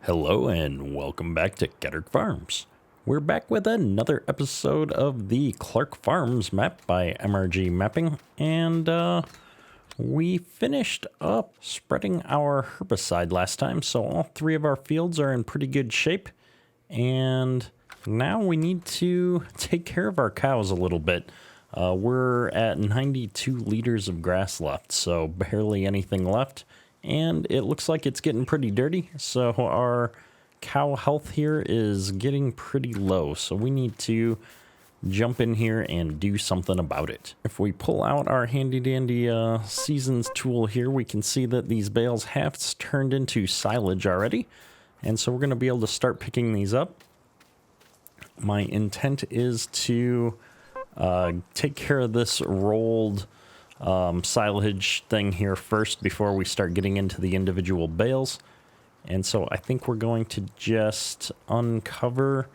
Hello and welcome back to Kederk Farms. We're back with another episode of the Clarke Farms map by MRG Mapping, and we finished up spreading our herbicide last time, so all three of our fields are in pretty good shape, and now we need to take care of our cows a little bit. We're at 92 liters of grass left, so barely anything left. And it looks like it's getting pretty dirty, so our cow health here is getting pretty low, so we need to jump in here and do something about it. If we pull out our handy dandy seasons tool here, we can see that these bales have turned into silage already, and so we're going to be able to start picking these up. My intent is to take care of this rolled silage thing here first before we start getting into the individual bales. And so I think we're going to just uncover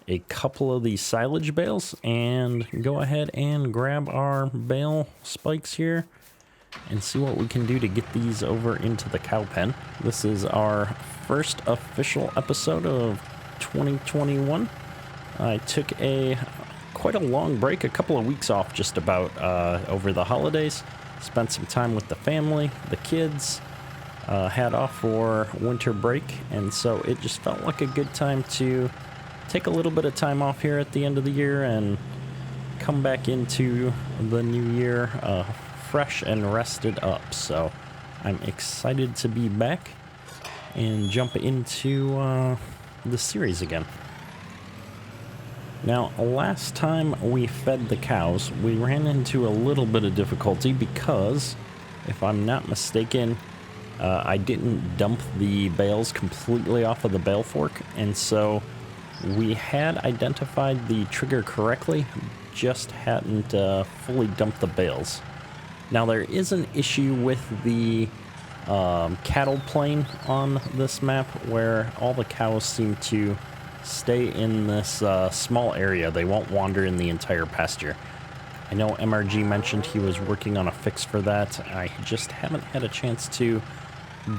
a couple of these silage bales and go ahead and grab our bale spikes here and see what we can do to get these over into the cow pen. This is our first official episode of 2021. I took quite a long break, a couple of weeks off just about over the holidays. Spent some time with the family, the kids, had off for winter break, and so it just felt like a good time to take a little bit of time off here at the end of the year and come back into the new year fresh and rested up. So I'm excited to be back and jump into the series again. Now, last time we fed the cows, we ran into a little bit of difficulty because, if I'm not mistaken, I didn't dump the bales completely off of the bale fork, and so we had identified the trigger correctly, just hadn't fully dumped the bales. Now, there is an issue with the cattle plane on this map where all the cows seem to stay in this small area. They won't wander in the entire pasture. I know MRG mentioned he was working on a fix for that. I just haven't had a chance to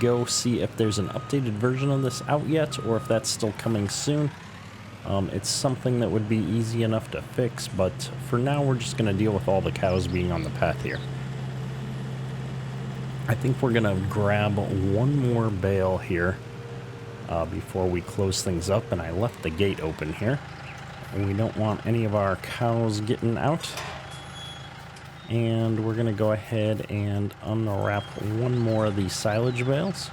go see if there's an updated version of this out yet or if that's still coming soon. It's something that would be easy enough to fix, but for now we're just going to deal with all the cows being on the path here. I think we're going to grab one more bale here before we close things up, and I left the gate open here. We don't want any of our cows getting out. And we're going to go ahead and unwrap one more of these silage bales.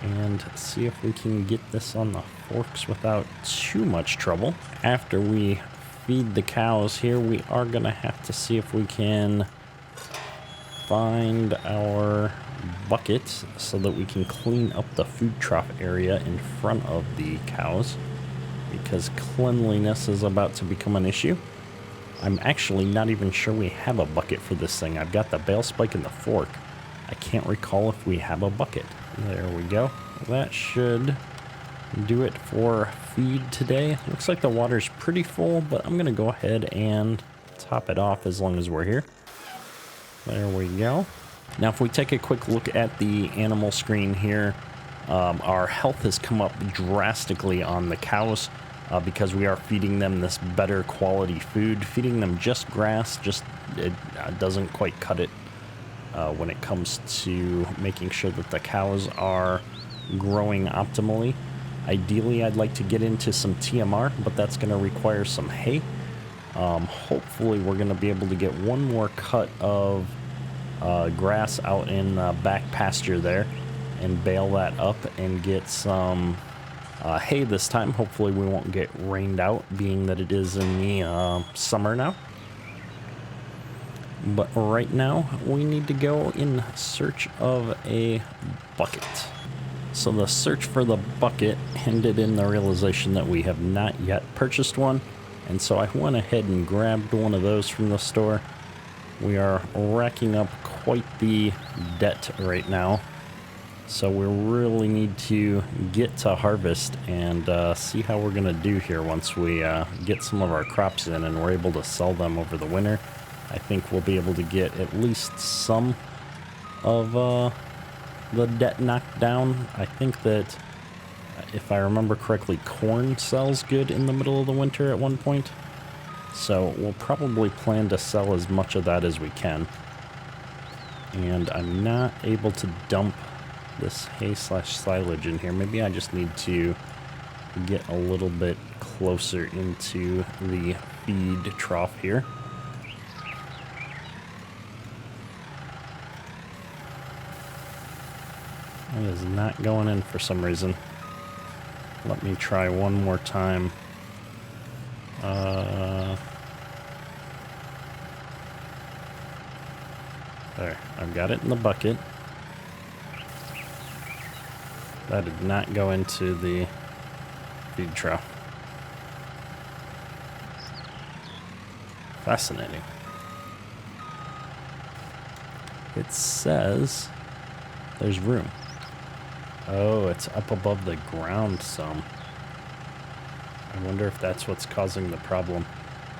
And see if we can get this on the forks without too much trouble. After we feed the cows here, we are going to have to see if we can find our bucket so that we can clean up the food trough area in front of the cows, because cleanliness is about to become an issue. I'm actually not even sure we have a bucket for this thing. I've got the bale spike and the fork. I can't recall if we have a bucket. There we go. That should do it for feed today. Looks like the water's pretty full, but I'm going to go ahead and top it off as long as we're here. There we go. Now, if we take a quick look at the animal screen here, our health has come up drastically on the cows because we are feeding them this better quality food. Feeding them just grass, it doesn't quite cut it when it comes to making sure that the cows are growing optimally. Ideally, I'd like to get into some TMR, but that's going to require some hay. Hopefully, we're going to be able to get one more cut of grass out in back pasture there and bale that up and get some hay this time. Hopefully we won't get rained out, being that it is in the summer now. But right now we need to go in search of a bucket. So the search for the bucket ended in the realization that we have not yet purchased one, and so I went ahead and grabbed one of those from the store. We are racking up quite the debt right now, so we really need to get to harvest and see how we're going to do here once we get some of our crops in and we're able to sell them over the winter. I think we'll be able to get at least some of the debt knocked down. I think that, if I remember correctly, corn sells good in the middle of the winter at one point. So we'll probably plan to sell as much of that as we can. And I'm not able to dump this hay / silage in here. Maybe I just need to get a little bit closer into the feed trough here. It is not going in for some reason. Let me try one more time. There, I've got it in the bucket. That did not go into the feed trough. Fascinating. It says there's room. Oh, it's up above the ground some. I wonder if that's what's causing the problem.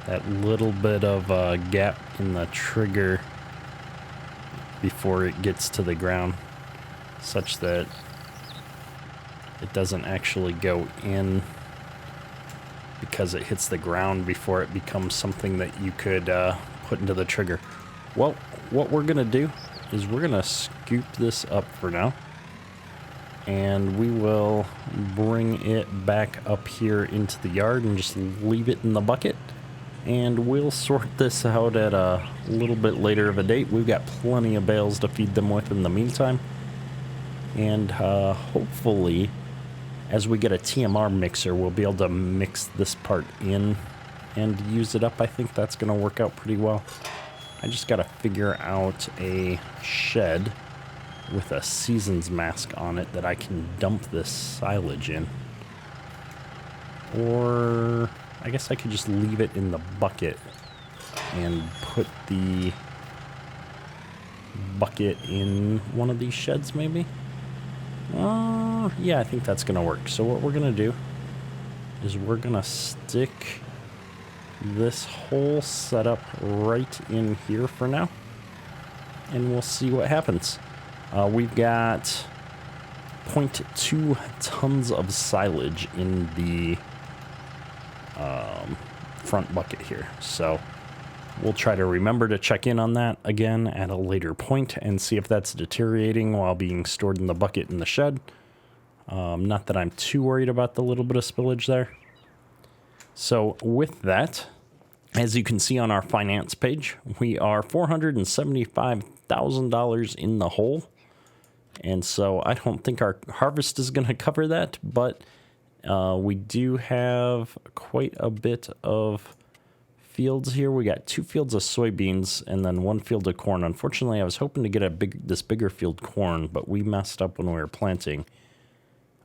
That little bit of a gap in the trigger before it gets to the ground, such that it doesn't actually go in because it hits the ground before it becomes something that you could put into the trigger. Well, what we're gonna do is we're gonna scoop this up for now, and we will bring it back up here into the yard and just leave it in the bucket. And we'll sort this out at a little bit later of a date. We've got plenty of bales to feed them with in the meantime. And hopefully, as we get a TMR mixer, we'll be able to mix this part in and use it up. I think that's going to work out pretty well. I just got to figure out a shed with a season's mask on it that I can dump this silage in. Or I guess I could just leave it in the bucket and put the bucket in one of these sheds maybe. Yeah, I think that's gonna work. So what we're gonna do is we're gonna stick this whole setup right in here for now, and we'll see what happens. We've got 0.2 tons of silage in the front bucket here, so we'll try to remember to check in on that again at a later point and see if that's deteriorating while being stored in the bucket in the shed. Not that I'm too worried about the little bit of spillage there. So with that, as you can see on our finance page, we are $475,000 in the hole. And so I don't think our harvest is going to cover that, but we do have quite a bit of fields here. We got 2 fields of soybeans and then 1 field of corn. Unfortunately, I was hoping to get this bigger field corn, but we messed up when we were planting.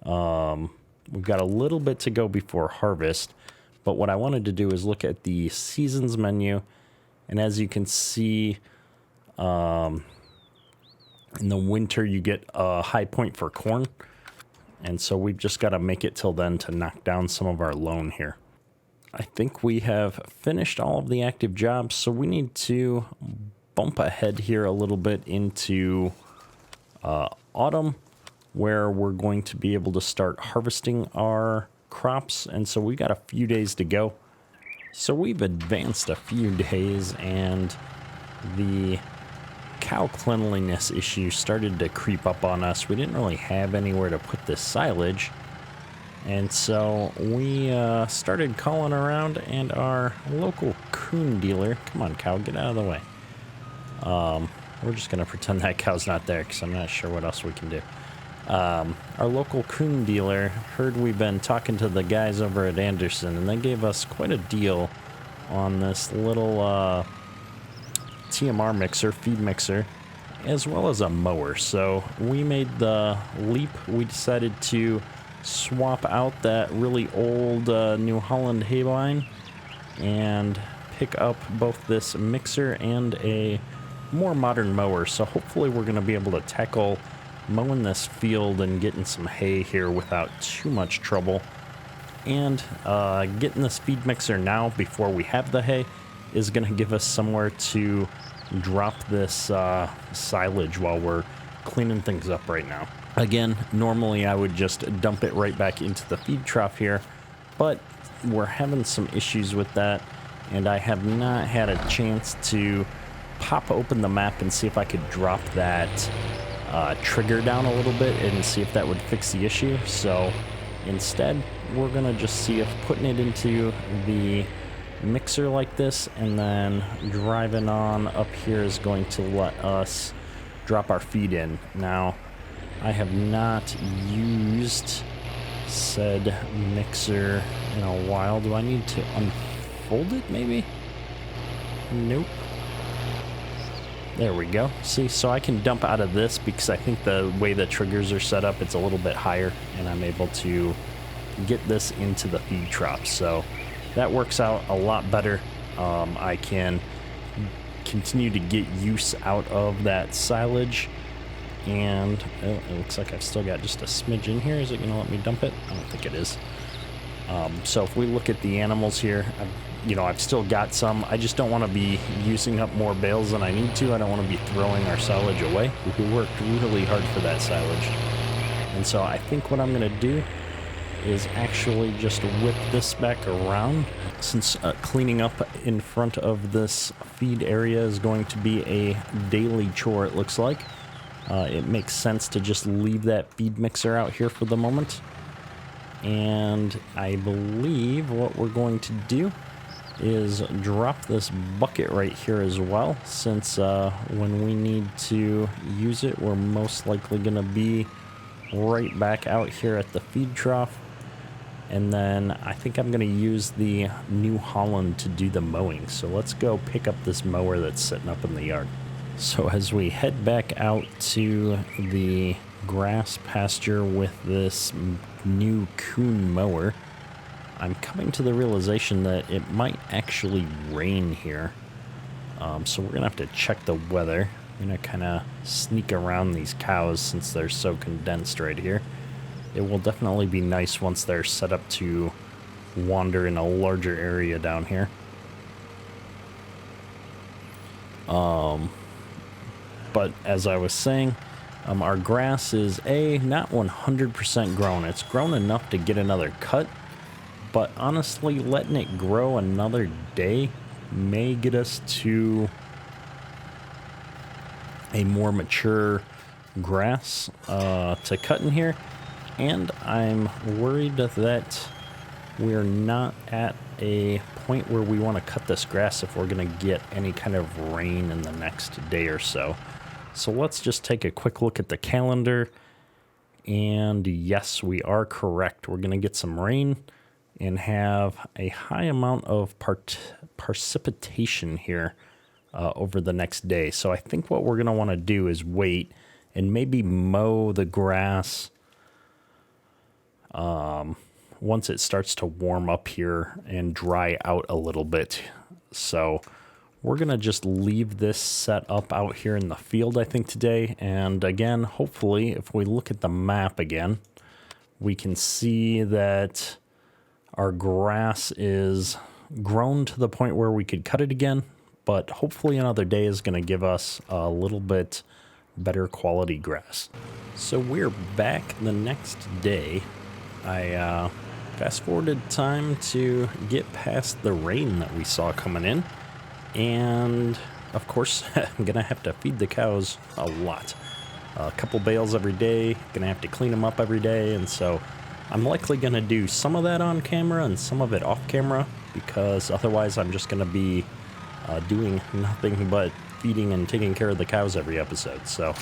We've got a little bit to go before harvest, but what I wanted to do is look at the seasons menu, and as you can see, in the winter you get a high point for corn, and so we've just got to make it till then to knock down some of our loan here. I think we have finished all of the active jobs, so we need to bump ahead here a little bit into autumn, where we're going to be able to start harvesting our crops, and so we got a few days to go. So we've advanced a few days, and the cow cleanliness issue started to creep up on us. We didn't really have anywhere to put this silage, and so we started calling around, and our local coon dealer, come on cow, get out of the way. We're just gonna pretend that cow's not there because I'm not sure what else we can do. Our local coon dealer heard we've been talking to the guys over at Anderson, and they gave us quite a deal on this little TMR mixer, feed mixer, as well as a mower. So we made the leap. We decided to swap out that really old New Holland hay line and pick up both this mixer and a more modern mower. So hopefully we're going to be able to tackle mowing this field and getting some hay here without too much trouble. And getting this feed mixer now before we have the hay is going to give us somewhere to drop this silage while we're cleaning things up right now. Again, normally I would just dump it right back into the feed trough here, but we're having some issues with that, and I have not had a chance to pop open the map and see if I could drop that trigger down a little bit and see if that would fix the issue. So instead, we're gonna just see if putting it into the mixer like this and then driving on up here is going to let us drop our feed in. Now, I have not used said mixer in a while. Do I need to unfold it maybe? Nope. There we go. See, so I can dump out of this because I think the way the triggers are set up, it's a little bit higher, and I'm able to get this into the feed trough. So that works out a lot better. I can continue to get use out of that silage. And it looks like I've still got just a smidge in here. Is it going to let me dump it? I don't think it is. So if we look at the animals here, I've still got some. I just don't want to be using up more bales than I need to. I don't want to be throwing our silage away. We worked really hard for that silage. And so I think what I'm going to do is actually just whip this back around. Since cleaning up in front of this feed area is going to be a daily chore, it looks like. It makes sense to just leave that feed mixer out here for the moment. And I believe what we're going to do is drop this bucket right here as well, since when we need to use it, we're most likely going to be right back out here at the feed trough. And then I think I'm going to use the New Holland to do the mowing. So let's go pick up this mower that's sitting up in the yard. So as we head back out to the grass pasture with this new coon mower, I'm coming to the realization that it might actually rain here. So we're going to have to check the weather. I'm going to kind of sneak around these cows since they're so condensed right here. It will definitely be nice once they're set up to wander in a larger area down here. But as I was saying, our grass is not 100% grown. It's grown enough to get another cut, but honestly, letting it grow another day may get us to a more mature grass to cut in here. And I'm worried that we're not at a point where we want to cut this grass if we're going to get any kind of rain in the next day or so. So let's just take a quick look at the calendar. And yes, we are correct. We're going to get some rain and have a high amount of precipitation here over the next day. So I think what we're going to want to do is wait and maybe mow the grass once it starts to warm up here and dry out a little bit. So we're going to just leave this set up out here in the field, I think, today. And again, hopefully, if we look at the map again, we can see that our grass is grown to the point where we could cut it again. But hopefully another day is going to give us a little bit better quality grass. So we're back the next day. I fast forwarded time to get past the rain that we saw coming in. And of course, I'm going to have to feed the cows a lot. A couple bales every day, going to have to clean them up every day. And so I'm likely going to do some of that on camera and some of it off camera, because otherwise I'm just going to be doing nothing but feeding and taking care of the cows every episode. So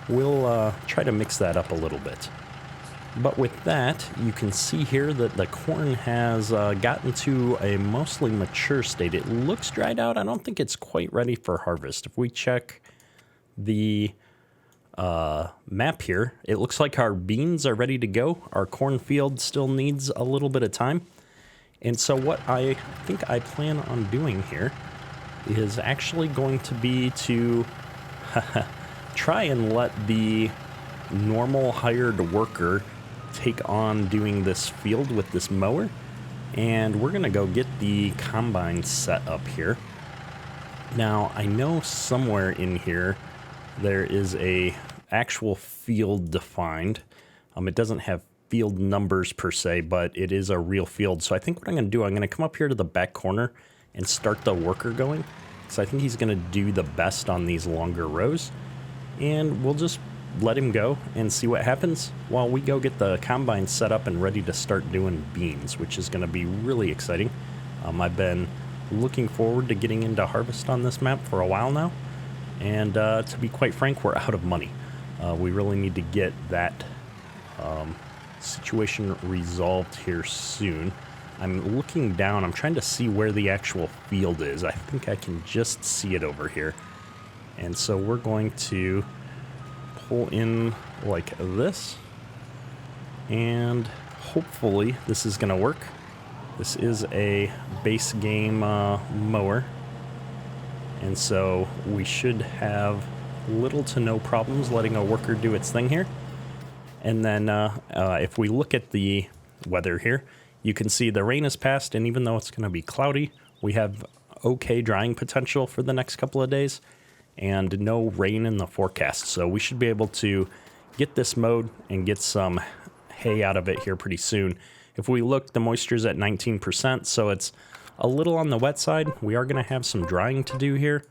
we'll try to mix that up a little bit. But with that, you can see here that the corn has gotten to a mostly mature state. It looks dried out. I don't think it's quite ready for harvest. If we check the map here, it looks like our beans are ready to go. Our cornfield still needs a little bit of time. And so what I think I plan on doing here is actually going to be to try and let the normal hired worker take on doing this field with this mower, and we're gonna go get the combine set up here. Now I know somewhere in here there is a actual field defined. It doesn't have field numbers per se, but it is a real field. So I think what I'm going to do, I'm going to come up here to the back corner and start the worker going. So I think he's going to do the best on these longer rows. And we'll just let him go and see what happens while we go get the combine set up and ready to start doing beans, which is going to be really exciting. I've been looking forward to getting into harvest on this map for a while now. And to be quite frank, we're out of money. We really need to get that situation resolved here soon. I'm looking down. I'm trying to see where the actual field is. I think I can just see it over here. And so we're going to pull in like this. And hopefully this is going to work. This is a base game mower. And so we should have little to no problems letting a worker do its thing here. And then if we look at the weather here, you can see the rain has passed, and even though it's going to be cloudy, we have okay drying potential for the next couple of days and no rain in the forecast. So we should be able to get this mowed and get some hay out of it here pretty soon. If we look, the moisture's at 19%, so it's a little on the wet side. We are going to have some drying to do here,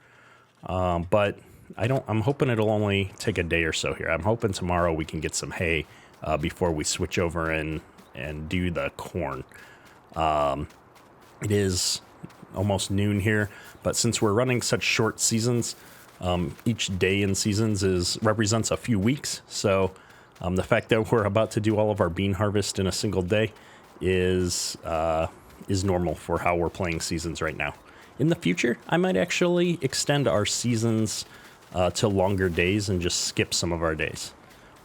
but I'm hoping it'll only take a day or so here. I'm hoping tomorrow we can get some hay before we switch over and do the corn. It is almost noon here, but since we're running such short seasons, each day in seasons represents a few weeks. So the fact that we're about to do all of our bean harvest in a single day is normal for how we're playing seasons right now. In the future, I might actually extend our seasons to longer days and just skip some of our days.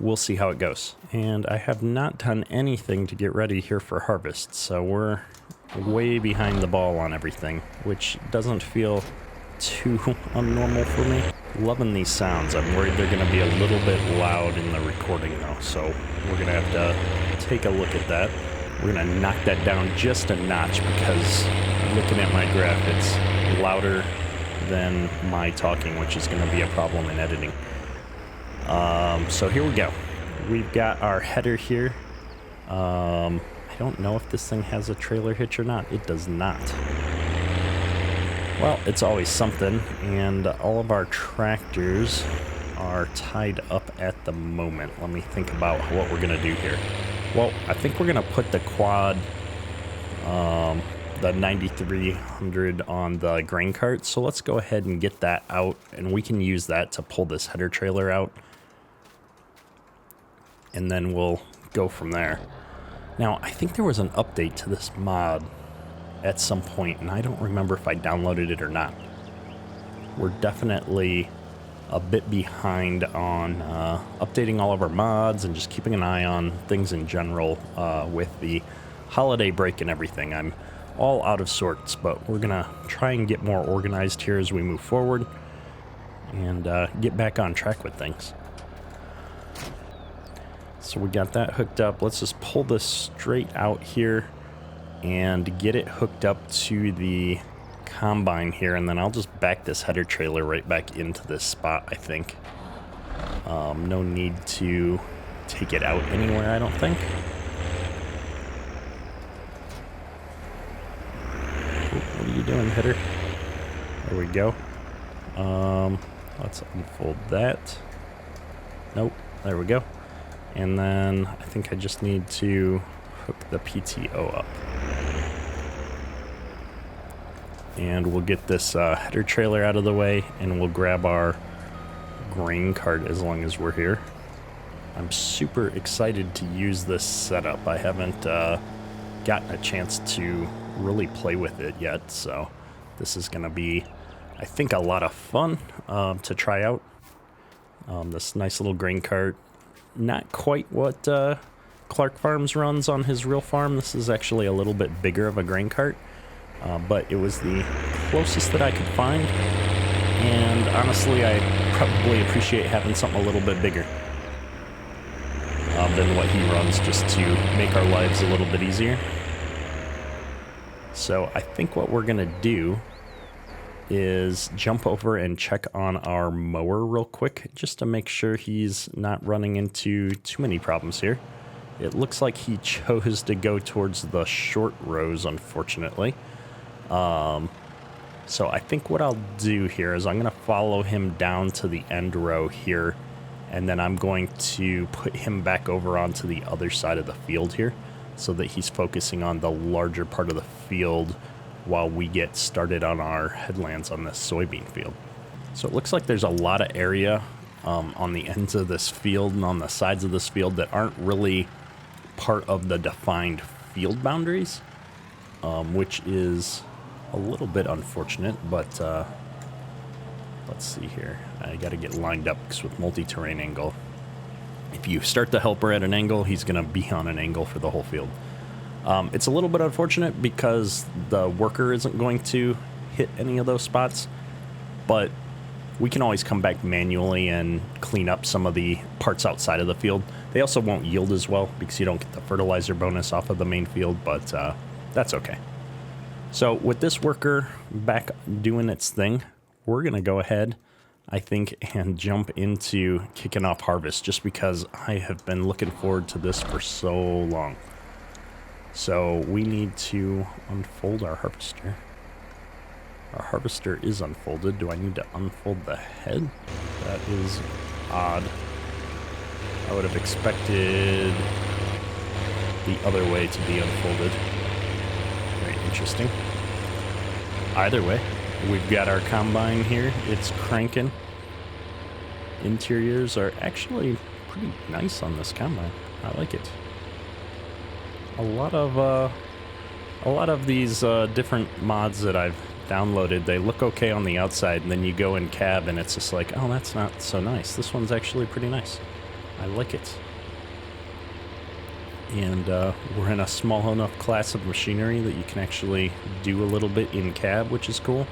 We'll see how it goes. And I have not done anything to get ready here for harvest, so we're way behind the ball on everything, which doesn't feel too unnormal for me. Loving these sounds. I'm worried they're going to be a little bit loud in the recording though, so we're going to have to take a look at that. We're going to knock that down just a notch because looking at my graph, it's louder than my talking, which is going to be a problem in editing. So here we go. We've got our header here. I don't know if this thing has a trailer hitch or not. It does not. Well, it's always something, and all of our tractors are tied up at the moment. Let me think about what we're going to do here. Well, I think we're going to put the quad, the 9300 on the grain cart. So let's go ahead and get that out, and we can use that to pull this header trailer out. And then we'll go from there. Now, I think there was an update to this mod at some point, and I don't remember if I downloaded it or not. We're definitely a bit behind on updating all of our mods and just keeping an eye on things in general with the holiday break and everything. I'm all out of sorts, but we're gonna try and get more organized here as we move forward and get back on track with things. So we got that hooked up. Let's just pull this straight out here and get it hooked up to the combine here, and then I'll just back this header trailer right back into this spot, I think. No need to take it out anywhere, I don't think. What are you doing, header? There we go. Let's unfold that. Nope, there we go. And then I think I just need to hook the PTO up. And we'll get this header trailer out of the way, and we'll grab our grain cart as long as we're here. I'm super excited to use this setup. I haven't gotten a chance to really play with it yet, so this is going to be, I think, a lot of fun to try out. This nice little grain cart. Not quite what Clarke Farms runs on his real farm. This is actually a little bit bigger of a grain cart, but it was the closest that I could find, and honestly I probably appreciate having something a little bit bigger than what he runs, just to make our lives a little bit easier. So I think what we're gonna do is jump over and check on our mower real quick, just to make sure he's not running into too many problems here. It looks like he chose to go towards the short rows, unfortunately. So I think what I'll do here is I'm going to follow him down to the end row here, and then I'm going to put him back over onto the other side of the field here so that he's focusing on the larger part of the field while we get started on our headlands on this soybean field. So it looks like there's a lot of area on the ends of this field and on the sides of this field that aren't really part of the defined field boundaries, which is a little bit unfortunate, but let's see here. I got to get lined up because with multi-terrain angle, if you start the helper at an angle, he's going to be on an angle for the whole field. It's a little bit unfortunate because the worker isn't going to hit any of those spots, but we can always come back manually and clean up some of the parts outside of the field. They also won't yield as well because you don't get the fertilizer bonus off of the main field, but that's okay. So with this worker back doing its thing, we're going to go ahead, I think, and jump into kicking off harvest just because I have been looking forward to this for so long. So we need to unfold our harvester. Our harvester is unfolded. Do I need to unfold the head? That is odd. I would have expected the other way to be unfolded. Very interesting. Either way, we've got our combine here. It's cranking. Interiors are actually pretty nice on this combine. I like it. A lot of these different mods that I've downloaded, they look okay on the outside, and then you go in cab and it's just like, oh, that's not so nice. This one's actually pretty nice. I like it. And we're in a small enough class of machinery that you can actually do a little bit in cab, which is cool.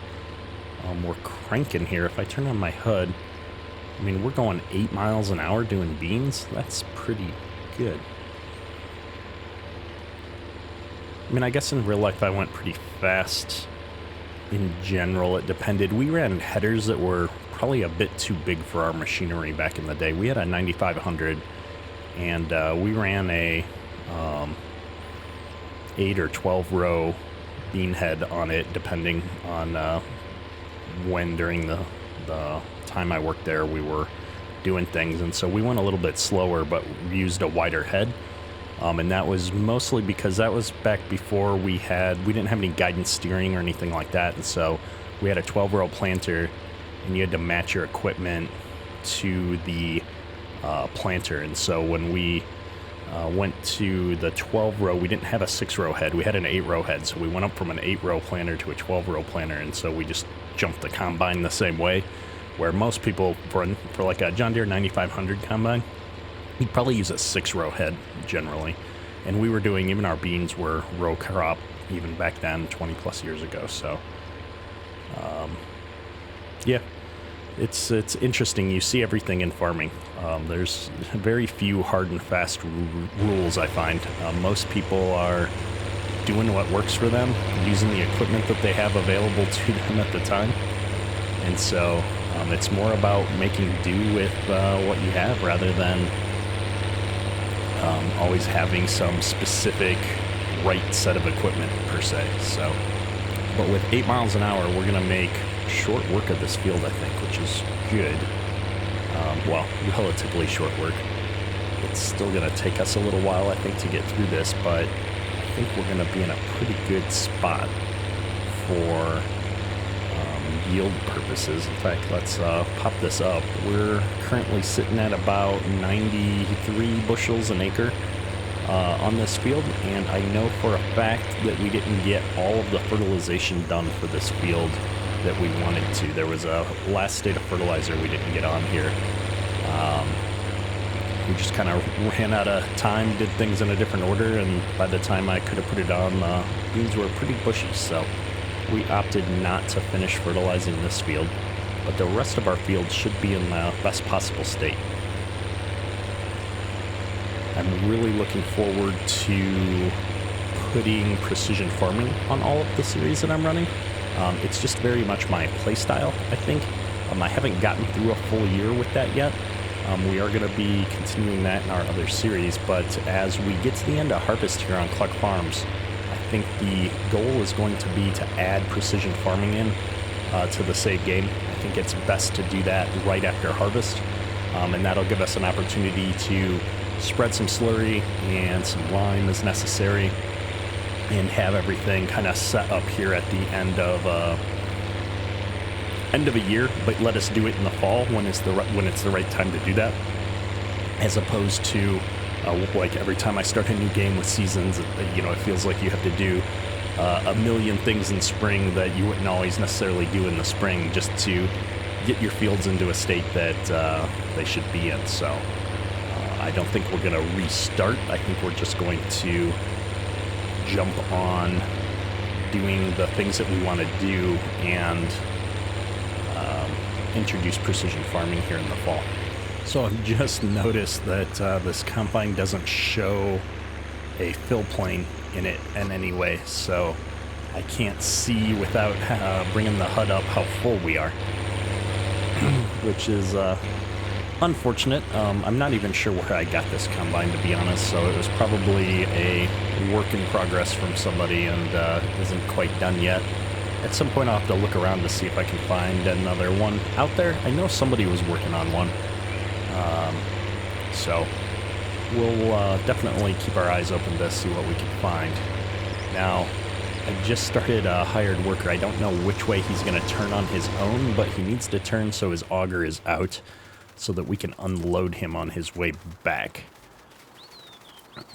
We're cranking here. If I turn on my HUD, I mean, we're going 8 miles an hour doing beans. That's pretty good. I mean, I guess in real life I went pretty fast. In general, it depended. We ran headers that were probably a bit too big for our machinery back in the day. We had a 9500, and we ran a 8 or 12 row bean head on it, depending on when during the time I worked there we were doing things. And so we went a little bit slower, but used a wider head. And that was mostly because that was back before we didn't have any guidance steering or anything like that. And so we had a 12-row planter, and you had to match your equipment to the planter. And so when we went to the 12-row, we didn't have a 6-row head. We had an 8-row head. So we went up from an 8-row planter to a 12-row planter. And so we just jumped the combine the same way, where most people, for like a John Deere 9500 combine, you'd probably use a 6-row head generally. And we were doing, even our beans were row crop even back then, 20 plus years ago. So, yeah, it's interesting. You see everything in farming. There's very few hard and fast rules, I find. Most people are doing what works for them, using the equipment that they have available to them at the time. And so it's more about making do with what you have rather than always having some specific right set of equipment per se. So, but with 8 miles an hour, we're going to make short work of this field, I think, which is good. Well, relatively short work. It's still going to take us a little while, I think, to get through this, but I think we're going to be in a pretty good spot for yield purposes. In fact, let's pop this up. We're currently sitting at about 93 bushels an acre on this field, and I know for a fact that we didn't get all of the fertilization done for this field that we wanted to. There was a last state of fertilizer we didn't get on here. We just kind of ran out of time, did things in a different order, and by the time I could have put it on, beans were pretty bushy, so we opted not to finish fertilizing this field, but the rest of our field should be in the best possible state. I'm really looking forward to putting precision farming on all of the series that I'm running. It's just very much my play style, I think. I haven't gotten through a full year with that yet. We are going to be continuing that in our other series, but as we get to the end of harvest here on Clarke Farms, I think the goal is going to be to add precision farming in to the save game. I think it's best to do that right after harvest, and that'll give us an opportunity to spread some slurry and some lime as necessary and have everything kind of set up here at the end of a year, but let us do it in the fall when it's the right time to do that, as opposed to like every time I start a new game with seasons, it feels like you have to do a million things in spring that you wouldn't always necessarily do in the spring just to get your fields into a state that they should be in. So I don't think we're going to restart. I think we're just going to jump on doing the things that we want to do and introduce precision farming here in the fall. So I've just noticed that this combine doesn't show a fill plane in it in any way, so I can't see without bringing the HUD up how full we are, which is unfortunate. I'm not even sure where I got this combine, to be honest, so it was probably a work in progress from somebody and isn't quite done yet. At some point I'll have to look around to see if I can find another one out there. I know somebody was working on one, so we'll definitely keep our eyes open to see what we can find. Now, I just started a hired worker. I don't know which way he's going to turn on his own, but he needs to turn so his auger is out so that we can unload him on his way back.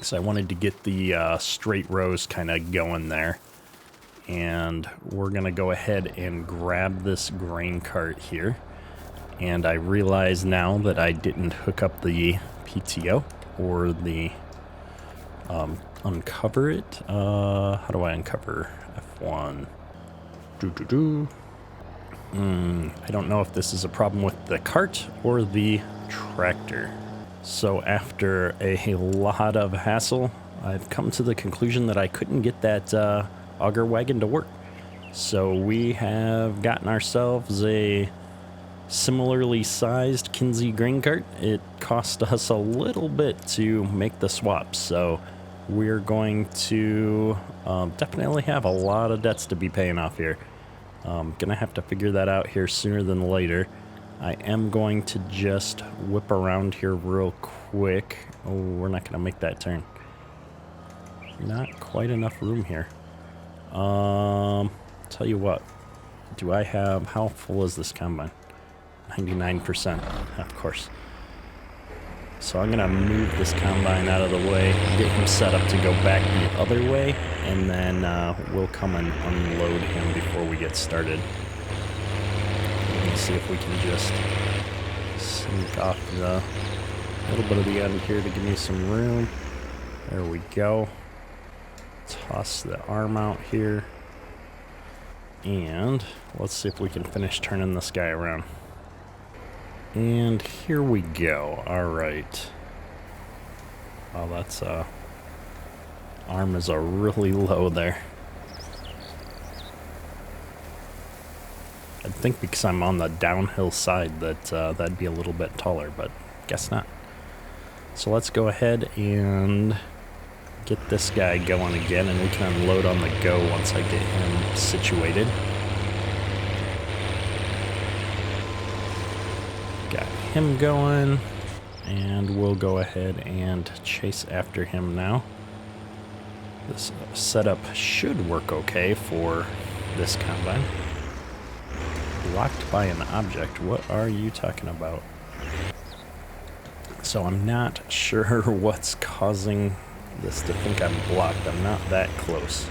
So I wanted to get the straight rows kind of going there. And we're going to go ahead and grab this grain cart here. And I realize now that I didn't hook up the PTO or the uncover it. How do I uncover F1? I don't know if this is a problem with the cart or the tractor. So after a lot of hassle, I've come to the conclusion that I couldn't get that auger wagon to work. So we have gotten ourselves a similarly sized Kinsey grain cart. It cost us a little bit to make the swap, so we're going to definitely have a lot of debts to be paying off here. Gonna have to figure that out here sooner than later. I am going to just whip around here real quick. Oh, we're not gonna make that turn. Not quite enough room here. Tell you what, how full is this combine? 99%, of course. So I'm gonna move this combine out of the way, get him set up to go back the other way, and then we'll come and unload him before we get started. Let me see if we can just sneak off the little bit of the end here to give me some room. There we go. Toss the arm out here. And let's see if we can finish turning this guy around. And here we go. All right. Well, that's arm is a really low there. I'd think because I'm on the downhill side that that'd be a little bit taller, but guess not. So let's go ahead and get this guy going again, and we can unload on the go once I get him situated. Got him going, and we'll go ahead and chase after him now. This setup should work okay for this combine. Blocked by an object. What are you talking about? So I'm not sure what's causing this to think I'm blocked. I'm not that close.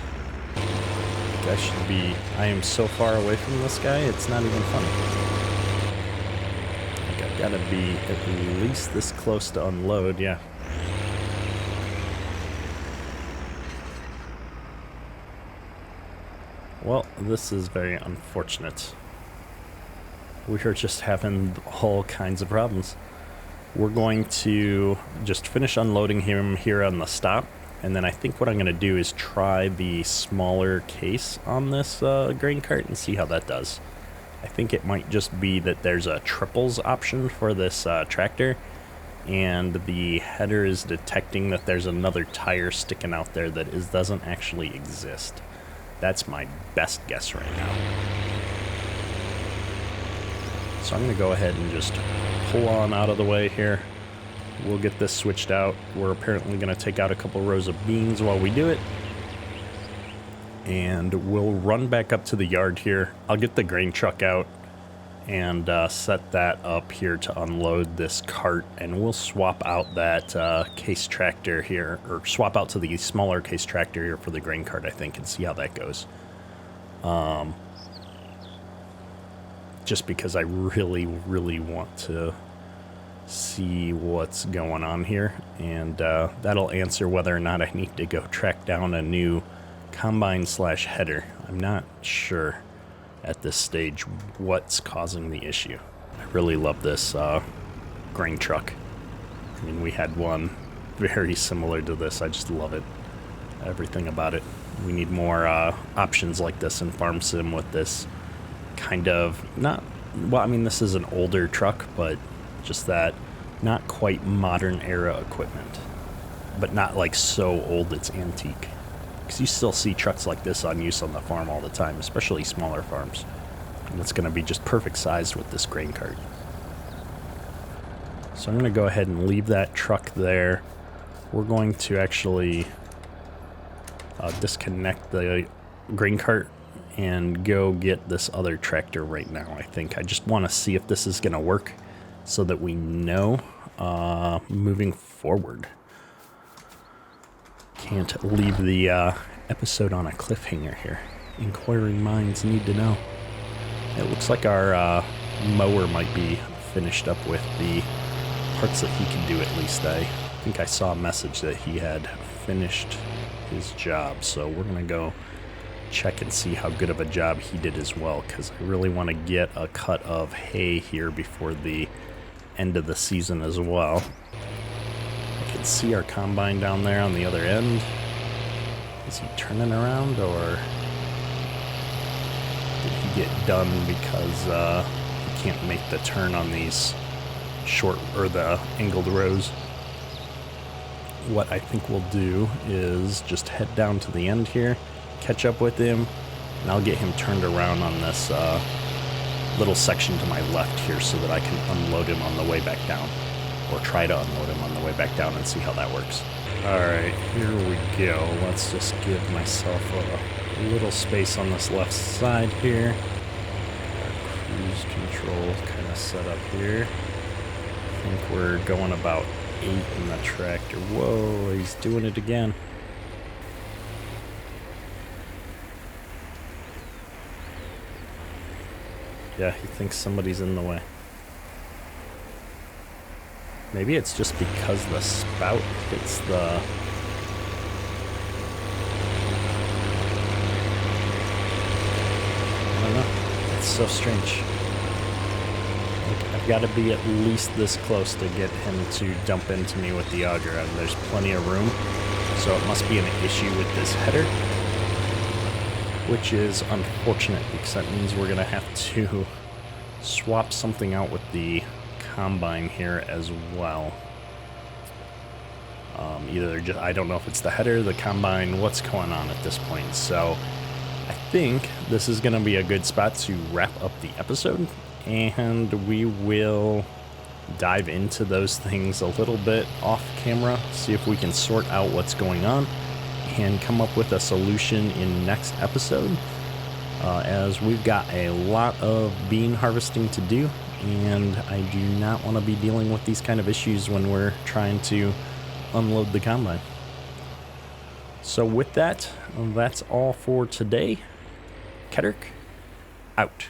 I am so far away from this guy, it's not even funny. Like, I've got to be at least this close to unload, yeah. Well, this is very unfortunate. We are just having all kinds of problems. We're going to just finish unloading him here on the stop, And then I think what I'm going to do is try the smaller case on this grain cart and see how that does. I think it might just be that there's a triples option for this tractor, and the header is detecting that there's another tire sticking out there that doesn't actually exist. That's my best guess right now. So I'm going to go ahead and just pull on out of the way here. We'll get this switched out. We're apparently going to take out a couple rows of beans while we do it. And we'll run back up to the yard here. I'll get the grain truck out and set that up here to unload this cart. And we'll swap out that case tractor here, or swap out to the smaller case tractor here for the grain cart, I think, and see how that goes. Just because I really, really want to see what's going on here, and that'll answer whether or not I need to go track down a new combine slash header. I'm not sure at this stage what's causing the issue. I really love this grain truck. I mean, we had one very similar to this. I just love it. Everything about it. We need more options like this in Farm Sim with this kind of this is an older truck, but just that not quite modern era equipment, but not like so old it's antique, because you still see trucks like this on use on the farm all the time, especially smaller farms, and it's going to be just perfect sized with this grain cart. So I'm going to go ahead and leave that truck there. We're going to actually disconnect the grain cart and go get this other tractor right now. I think I just want to see if this is going to work, so that we know moving forward. Can't leave the episode on a cliffhanger here. Inquiring minds need to know. It looks like our mower might be finished up with the parts that he can do, at least. I think I saw a message that he had finished his job, so we're going to go check and see how good of a job he did as well, because I really want to get a cut of hay here before the end of the season as well. I can see our combine down there on the other end. Is he turning around, or did he get done because he can't make the turn on these short or the angled rows? What I think we'll do is just head down to the end here, catch up with him, and I'll get him turned around on this little section to my left here so that I can unload him on the way back down, or try to unload him on the way back down and see how that works. Alright, here we go. Let's just give myself a little space on this left side here. Cruise control kind of set up here. I think we're going about 8 in the tractor. Whoa, he's doing it again. Yeah, he thinks somebody's in the way. Maybe it's just because the spout hits the... I don't know. It's so strange. I've got to be at least this close to get him to dump into me with the auger, and there's plenty of room. So it must be an issue with this header, which is unfortunate, because that means we're going to have to swap something out with the combine here as well. I don't know if it's the header, the combine, what's going on at this point. So I think this is going to be a good spot to wrap up the episode, and we will dive into those things a little bit off camera, see if we can sort out what's going on and come up with a solution in next episode, as we've got a lot of bean harvesting to do, and I do not want to be dealing with these kind of issues when we're trying to unload the combine. So with that, that's all for today. Kederk, out.